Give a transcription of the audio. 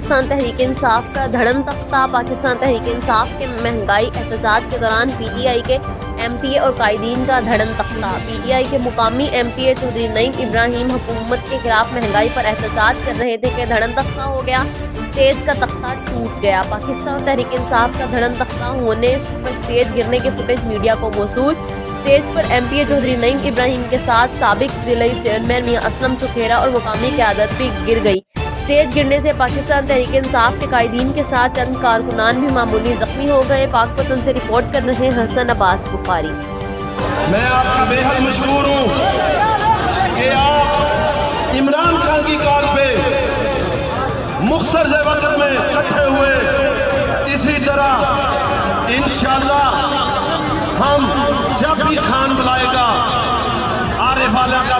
पाकिस्तान तहरीक इंसाफ का धड़म तख्ता। पाकिस्तान तहरीक इंसाफ के महंगाई एहतजाज के दौरान पीटीआई के एमपीए और कायदीन का धड़म तख्ता। पीटीआई के मुकामी एमपीए चौधरी नईम इब्राहिम हुकूमत के खिलाफ महंगाई पर एहतजाज कर रहे थे कि धड़म तख्ता हो गया, स्टेज का तख्ता टूट गया। पाकिस्तान तहरीक इंसाफ का धड़म तख्ता होने पर स्टेज गिरने के फुटेज मीडिया को मौसूल। स्टेज पर एमपीए चौधरी नईम इब्राहिम के साथ साबिक जिला चेयरमैन मियां असलम चुखेरा और मुकामी क़यादत भी गिर गई। स्टेज गिरने से पाकिस्तान तहरीक इंसाफ के कायदीन के साथ चंद कारकुनान भी मामूली जख्मी हो गए। पाकपतन से रिपोर्ट कर रहे हैं हसन अब्बास बुखारी। मैं आपका बेहद मशहूर हूँ कि आप इमरान खान की कॉल पे मुख्तर से वक्त में इकट्ठे हुए। इसी तरह इंशाअल्लाह हम जब भी खान बुलाएगा आरिफ आला का